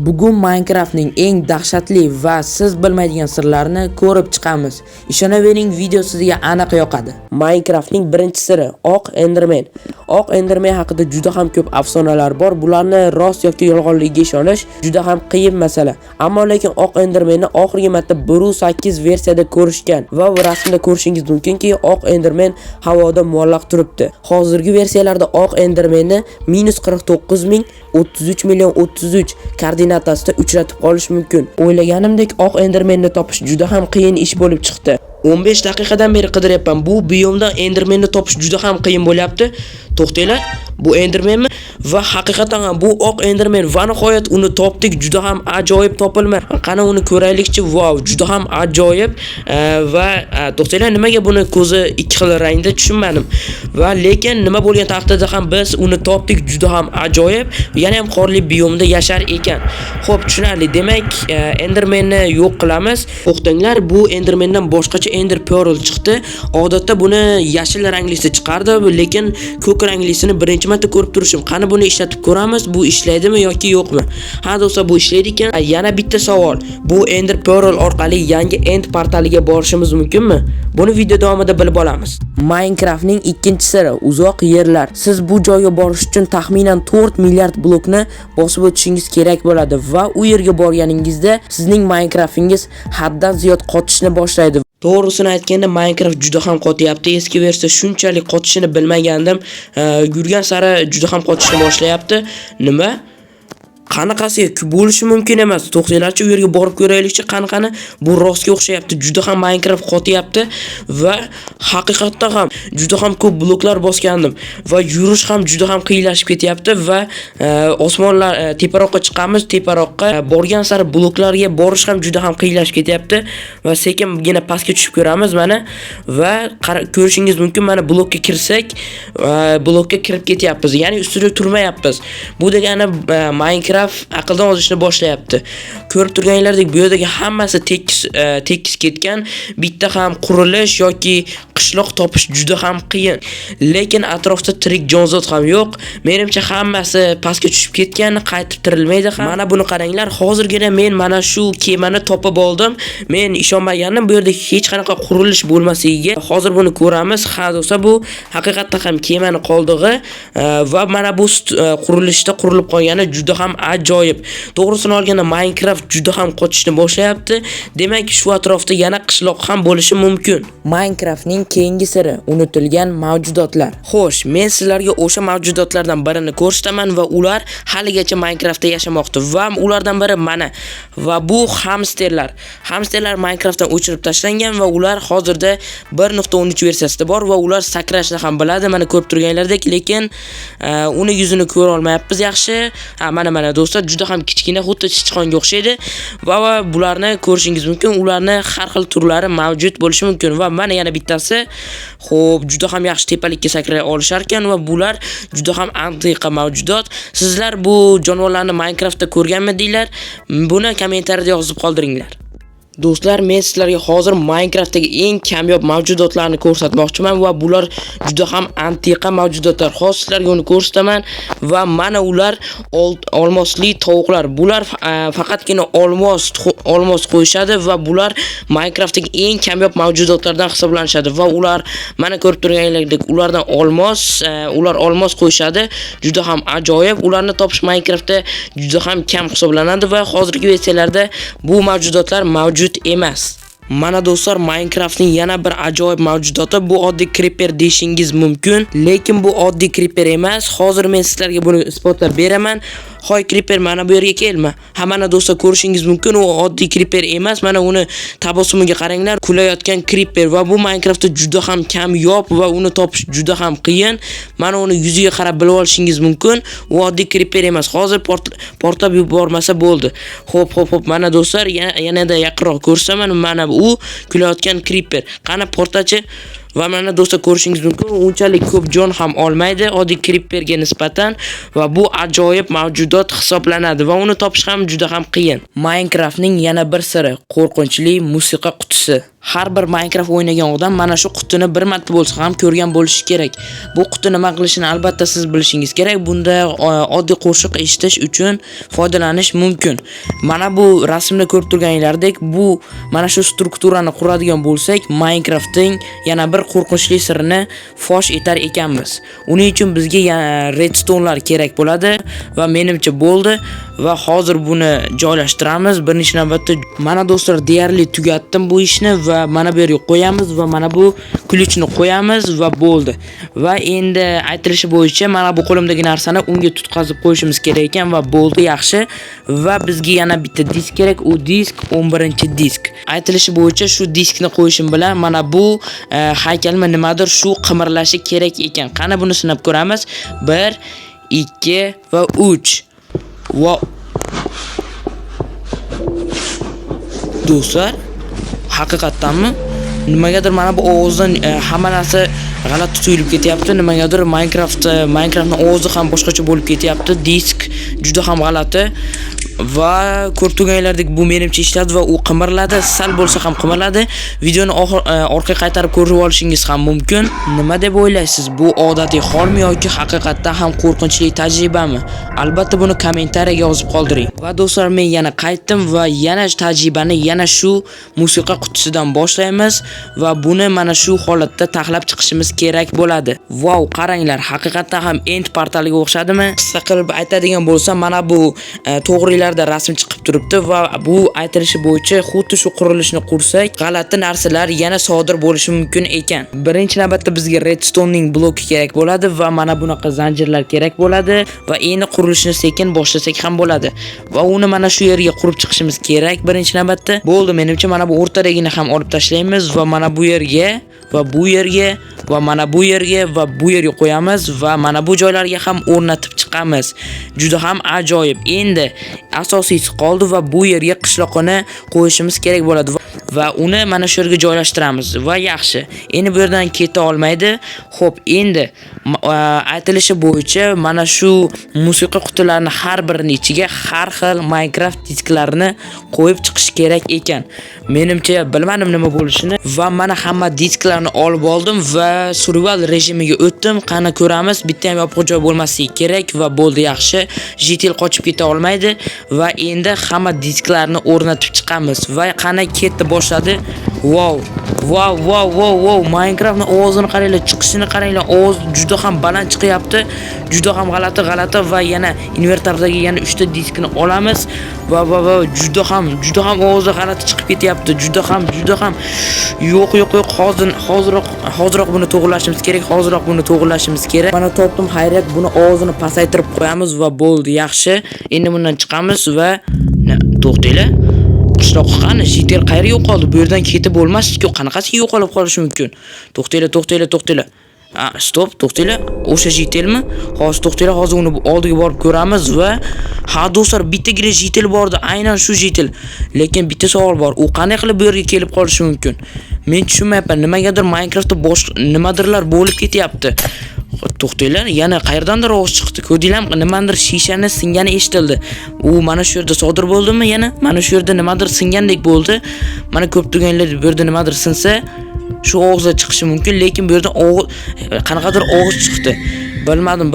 Bugun Minecraftning eng dahshatli va siz bilmaydigan sirlarini ko'rib chiqamiz. Ishonavering, video sizga aniq yoqadi. Minecraftning birinchi siri oq Enderman. Oq Enderman haqida juda ham ko'p afsonalar bor. Bularni rost yoki yolg'onligiga ishonish juda ham qiyin masala. Ammo lekin oq Endermanni oxirgi marta 1.8 versiyada ko'rishgan va rasmda ko'rishingiz mumkinki, oq Enderman havoda muallaq turibdi. Hozirgi versiyalarda oq Endermanni -49.033.033 koordinatasida uchratib qolish mumkin. O'ylaganimdek oq Endermanni topish juda ham qiyin ish bo'lib chiqdi. 15 daqiqadan beri qidiryapman. Bu biyomda Endermanni topish juda ham qiyin bo'lyapti. To'xtanglar. Bu Endermanmi? Va haqiqatan ham bu oq Enderman va nihoyat uni topdik. Juda ham ajoyib topilma. Qani uni ko'raylikchi. Wow, juda ham ajoyib. Va to'xtanglar, nimaga buni ko'zi ikki xil rangda tushunmadim. Va lekin nima bo'lgan taqdirda ham biz uni topdik. Juda ham ajoyib. Yana ham qorli biyomda yashar ekan. Xo'p, tushunarli. Demak, Endermanni yo'q qilamiz. To'xtanglar, bu Endermandan boshqacha Ender Pearl chiqdi. Odatda buni yashil ranglisi chiqardi, lekin ko'k ranglisini birinchi marta ko'rib turishim. Qani buni ishlatib ko'ramiz, bu ishlaydimi yoki yo'qmi? Ha do'stlar, bu ishlaydi ekan. Yana bitta savol. Bu Ender Pearl orqali yangi End portaliga borishimiz mumkinmi? Buni video davomida bilib olamiz. Minecraftning ikkinchi siri uzoq yerlar. Siz bu joyga borish uchun taxminan 4 milliard blokni bosib o'tishingiz kerak bo'ladi va u yerga borganingizda sizning Minecraftingiz haddan ziyod qotishni boshlaydi. To'g'risini aytganda Minecraft juda ham qotyapti. Eski versiya shunchalik qotishini bilmagandim. Yurgan sari juda ham qotishni boshlayapti. Nima? Qanaqasi bo'lishi mumkin emas. To'xtanglarchi, u yerga borib ko'raylikchi. Qani bu rostga o'xshayapti. Juda ham Minecraft qotyapti va haqiqatda ham juda ham ko'p bloklar bosgandim va yurish ham juda ham qiyinlashib ketyapti va osmonlar teparoqqa chiqamiz. Teparoqqa borgan sari bloklarga borish ham juda ham qiyinlashib ketyapti va sekingina pastga tushib ko'ramiz mana va ko'rishingiz mumkin, mana blokka kirsak, blokka kirib ketyapmiz. Ya'ni ustida turmayapmiz. Bu degani Minecraft aqldan ozishni boshlayapti. Ko'rib turganinglardek, bu yerdagi hammasi tekis ketgan. Bitta ham qurilish yoki qishloq topish juda ham qiyin. Lekin atrofda tirik jonzot ham yo'q. Menimcha hammasi pastga tushib ketgan, qaytib tirilmaydi ham. Mana buni qaranglar. Hozirgina men mana shu kemani topib oldim. Men ishonmagandim bu yerda hech qanaqa qurilish bo'lmasligiga. Hozir buni ko'ramiz. Ha do'stlar, bu haqiqatda ham kemani qoldig'i va mana bu qurilishda qurilib qolgani juda ham ajoyib. To'g'risini olganda Minecraft juda ham qotishni boshlayapti. Demak, shu atrofda yana qishloq ham bo'lishi mumkin. Minecraftning keyingi siri unutilgan mavjudotlar. Xo'sh, men sizlarga o'sha mavjudotlardan birini ko'rsataman va ular haligacha Minecraftda yashamoqda va ulardan biri mana. Va bu hamsterlar. Hamsterlar Minecraftdan o'chirib tashlangan va ular hozirda 1.13 versiyasida bor va ular sakrashni ham biladi. Mana ko'rib turganinglardek, lekin uni yuzini ko'ra olmayapmiz yaxshi. Mana do'stlar, juda ham kichkina, xuddi sichqonga o'xshaydi va bularni ko'rishingiz mumkin. Ularni har xil turlari mavjud bo'lishi mumkin va mana yana bittasi. Xo'p, juda ham yaxshi tepalikka sakray olishar ekan va bular juda ham antiqa mavjudot. Sizlar bu jonivorlarni Minecraftda ko'rganmidinglar? Buni kommentariyada yozib qoldiringlar. Do'stlar, men sizlarga hozir Minecraftdagi eng kamyob mavjudotlarni ko'rsatmoqchiman va bular juda ham antiqa mavjudotlar. Hozir sizlarga uni ko'rsataman va mana ular olmosli tovuqlar. Bular faqatgina olmos qo'yishadi va bular Minecraftdagi eng kamyob mavjudotlardan hisoblanishadi va ular mana ko'rib turganinglardek ulardan ular olmos qo'yishadi. Juda ham ajoyib. Ularni topish Minecraftda juda ham kam hisoblanadi va hozirgi versiyalarda bu mavjudotlar mavjud emas. Mana do'stlar, Minecraftning yana bir ajoyib mavjudoti bu oddiy creeper deyishingiz mumkin, lekin bu oddiy creeper emas. Hozir men sizlarga buni isbotlab beraman. Hoy creeper, mana bu yerga kelma. Mana do'stlar, ko'rishingiz mumkin, u oddiy creeper emas. Mana uni tabassumiga qaranglar, kulayotgan creeper va bu Minecraftda juda ham kamyob va uni topish juda ham qiyin. Mana uni yuziga qarab bilib olishingiz mumkin, u oddiy creeper emas. Hozir portlab yubormasa bo'ldi. Xo'p, mana do'stlar, yanada yaqinroq ko'rsaman. Mana u kulayotgan creeper. Qani portachi? Va mana do'stlar ko'rishingiz mumkin, unchalik ko'p jon ham olmaydi oddiy Creeperga nisbatan va bu ajoyib mavjudot hisoblanadi va uni topish ham juda ham qiyin. Minecraftning yana bir siri, qo'rqinchli musiqa qutisi. Har bir Minecraft o'ynagan odam mana shu qutini bir marta bo'lsa ham ko'rgan bo'lishi kerak. Bu quti nima qilishini albatta siz bilishingiz kerak. Bunda oddiy qo'shiq eshitish uchun foydalanish mumkin. Mana bu rasmda ko'rib turganingizdek, bu mana shu strukturani quradigan bo'lsak, Minecraftning yana bir qo'rqinchli sirini fosh etar ekanmiz. Uning uchun bizga redstone'lar kerak bo'ladi va menimcha bo'ldi va hozir buni joylashtiramiz. Birinchi navbatda mana do'stlar deyarli tugatdim bu ishni va mana bu yerga qo'yamiz va mana bu ключni qo'yamiz va bo'ldi. Va endi aytilishi bo'yicha mana bu qo'limdagi narsani unga tutqazib qo'yishimiz kerak ekan va bo'ldi, yaxshi. Va bizga yana bitta disk kerak. U disk 11-disk. Aytilishi bo'yicha shu diskni qo'yishim bilan mana bu haykalma nimadir shu qimirlashi kerak ekan. Qani buni sinab ko'ramiz. 1, 2 va 3. Va do'stlar, haqiqatdanmi? Nimagadir mana bu ovozdan hamma narsa g'alati tuyulib ketyapti. Nimagadir Minecraftning ovozi ham boshqacha bo'lib ketyapti. Disk juda ham g'alati. Va ko'rib turganlaringdek bu menimcha ishladi va u qimirladi, sal bo'lsa ham qimirladi. Videoni orqaga qaytarib ko'rib olishingiz ham mumkin. Nima deb o'ylaysiz? Bu odatiy holmi yoki haqiqatdan ham qo'rqinchli tajribami? Albatta buni kommentariyaga yozib qoldiring. Va do'stlar, men yana qaytdim va yana tajribani yana shu musiqa qutisidan boshlaymiz va buni mana shu holatda taxlab chiqishimiz kerak bo'ladi. Wow, qaranglar, haqiqatdan ham end portaliga o'xshadimi? Qisqa qilib aytadigan bo'lsam, mana bu to'g'rilar rasm chiqib turibdi va bu aytilishi bo'yicha xuddi shu qurilishni qursak, g'alati narsalar yana sodir bo'lishi mumkin ekan. Birinchi navbatda bizga redstone'ning bloki kerak bo'ladi va mana bunaqa zanjirlar kerak bo'ladi va endi qurilishni sekin boshlasak ham bo'ladi. Va uni mana shu yerga qurib chiqishimiz kerak birinchi navbatda. Bo'ldi, menimcha mana bu o'rtadagini ham olib tashlaymiz va mana bu yerga va bu yerga va mana bu yerga va bu yerga qo'yamiz va mana bu joylarga ham o'rnatib chiqamiz. Juda ham ajoyib. Endi asosiysi qoldi va bu yerga qishloqni qo'yishimiz kerak bo'ladi va uni mana shu yerga joylashtiramiz va yaxshi. Endi bu yerdan keta olmaydi. Xo'p, endi aytilishi bo'yicha mana shu musiqa qutilarini har birining ichiga har xil Minecraft disklarini qo'yib chiqish kerak ekan. Menimcha bilmadim nima bo'lishini va mana hamma disklarni olib oldim va survival rejimiga o'tdim. Qani ko'ramiz, bitta ham yopiq joy bo'lmasligi kerak va bo'ldi, yaxshi. JTL qochib keta olmaydi va endi hamma disklarni o'rnatib chiqamiz va qani ketdi boshladi. Wow. Minecraftning ovozini qaranglar, chiqishini qaranglar. Ovoz juda ham baland chiqyapti. Juda ham g'alati va yana invertordagi yana 3 ta diskni olamiz va juda ham ovozi g'alati chiqib ketyapti. Juda ham yo'q. Hozirroq buni to'g'irlashimiz kerak. Mana topdim, hayriyat, buni ovozini pasaytirib qo'yamiz va bo'ldi, yaxshi. Endi bundan chiqamiz va to'xtanglar. Qishloq qani, JTL qayerga yo'qoldi? Bu yerdan ketib bo'lmasdi-ku. Qanaqasi yo'qolib qolishi mumkin? To'xtanglar. Stop, to'xtanglar. O'sha JTLmi? Hozir to'xtanglar, hozir uni oldiga borib ko'ramiz va do'stlar, bittagina JTL bordi, aynan shu JTL. Lekin bitta savol bor. U qanday qilib bu yerga kelib qolishi mumkin? Men tushunmayapman. Nimagadir Minecraftda boshqa nimadirlar bo'lib ketyapti. To'xtanglar, yana qayerdandir ovoz chiqdi. Ko'rdinglarmi? Nimadir shishani singani eshitildi. U mana shu yerda sodir bo'ldimi yana? Mana shu yerda nimadir singandek bo'ldi. Mana ko'p turganlar bu yerda nimadir sinsa, shu ovozlar chiqishi mumkin, lekin bu yerdan qanaqadir ovoz chiqdi. Bilmadim.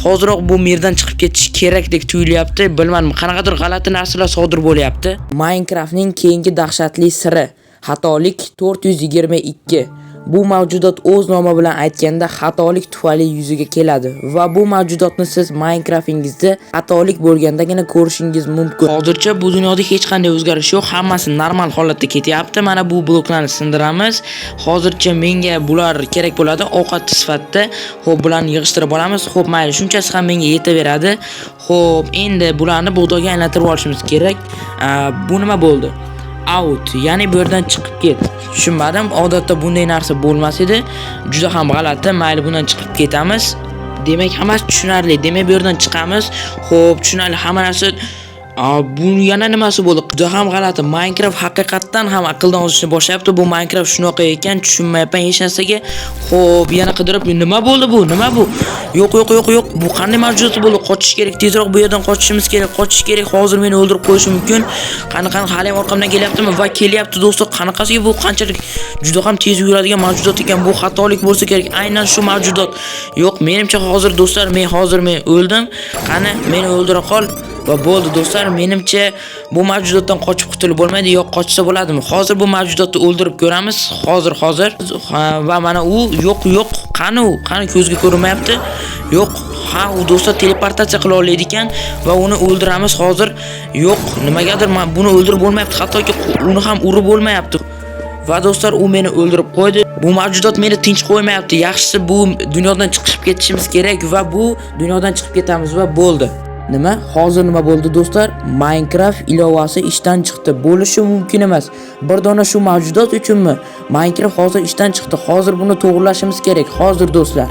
Hozirroq bu yerdan chiqib ketish kerakdek tuyulyapti. Bilmadim, qanaqadir g'alati narsalar sodir bo'lyapti. Minecraftning keyingi dahshatli siri: xatolik 422. Bu mavjudot o'z nomi bilan aytganda xatolik tufayli yuzaga keladi va bu mavjudotni siz Minecraftingizda xatolik bo'lgandagina ko'rishingiz mumkin. Hozircha bu dunyoda hech qanday o'zgarish yo'q, hammasi normal holatda ketyapti. Mana bu bloklarni sindiramiz. Hozircha menga bular kerak bo'ladi ovqat sifatida. Xo'p, bularni yig'ishtirib olamiz. Xo'p, mayli, shunchasi ham menga yetaveradi. Xo'p, endi bularni bug'doyga aylantirib olishimiz kerak. Bu nima bo'ldi? Out, ya'ni bu yerdan chiqib ket. Tushunmadim, odatda bunday narsa bo'lmas edi. Juda ham g'alati. Mayli, bundan chiqib ketamiz. Demak, hammasi tushunarli. Demak, bu yerdan chiqamiz. Xo'p, tushunarli, hamma narsa Bu yana nimasi bo'ldi? Juda ham g'alati. Minecraft haqiqatan ham aqldan ozishni boshlayapti. Bu Minecraft shunaqa ekan, tushunmayapman hech narsaga. Xo'p, yana qidirib, nima bo'ldi bu? Nima bu? Yo'q. Bu qanday mavjudot bo'ldi? Qochish kerak. Tezroq bu yerdan qochishimiz kerak. Hozir meni o'ldirib qo'yishi mumkin. Qanaqa hali ham orqamdan kelyaptimi? Va kelyapti do'stlar. Qanaqasiga bu qanchalik juda ham tez yuradigan mavjudot ekan. Bu xatolik bo'lsa kerak. Aynan shu mavjudot. Yo'q, menimcha hozir do'stlar, men o'ldim. Qani, meni o'ldira qol. Va bo'ldi do'stlar, menimcha bu mavjudotdan qochib qutulib bo'lmaydi, yo'q qochsa bo'ladimi? Hozir bu mavjudotni o'ldirib ko'ramiz. Hozir. Va mana u yo'q, qani u? Qani ko'zga ko'rinmayapti? Yo'q. Ha, u do'stlar teleportatsiya qila oladi ekan va uni o'ldiramiz hozir. Yo'q, nimagadir buni o'ldirib bo'lmayapti, hattoki uni ham urib bo'lmayapti. Va do'stlar, u meni o'ldirib qo'ydi. Bu mavjudot meni tinch qo'ymayapti. Yaxshisi bu dunyodan chiqib ketishimiz kerak va bu dunyodan chiqib ketamiz va bo'ldi. Nima? Hozir nima bo'ldi do'stlar? Minecraft ilovasi ishdan chiqdi. Bo'lishi mumkin emas. Bir dona shu mavjudot uchunmi? Minecraft hozir ishdan chiqdi. Hozir buni to'g'rilashimiz kerak. Hozir do'stlar.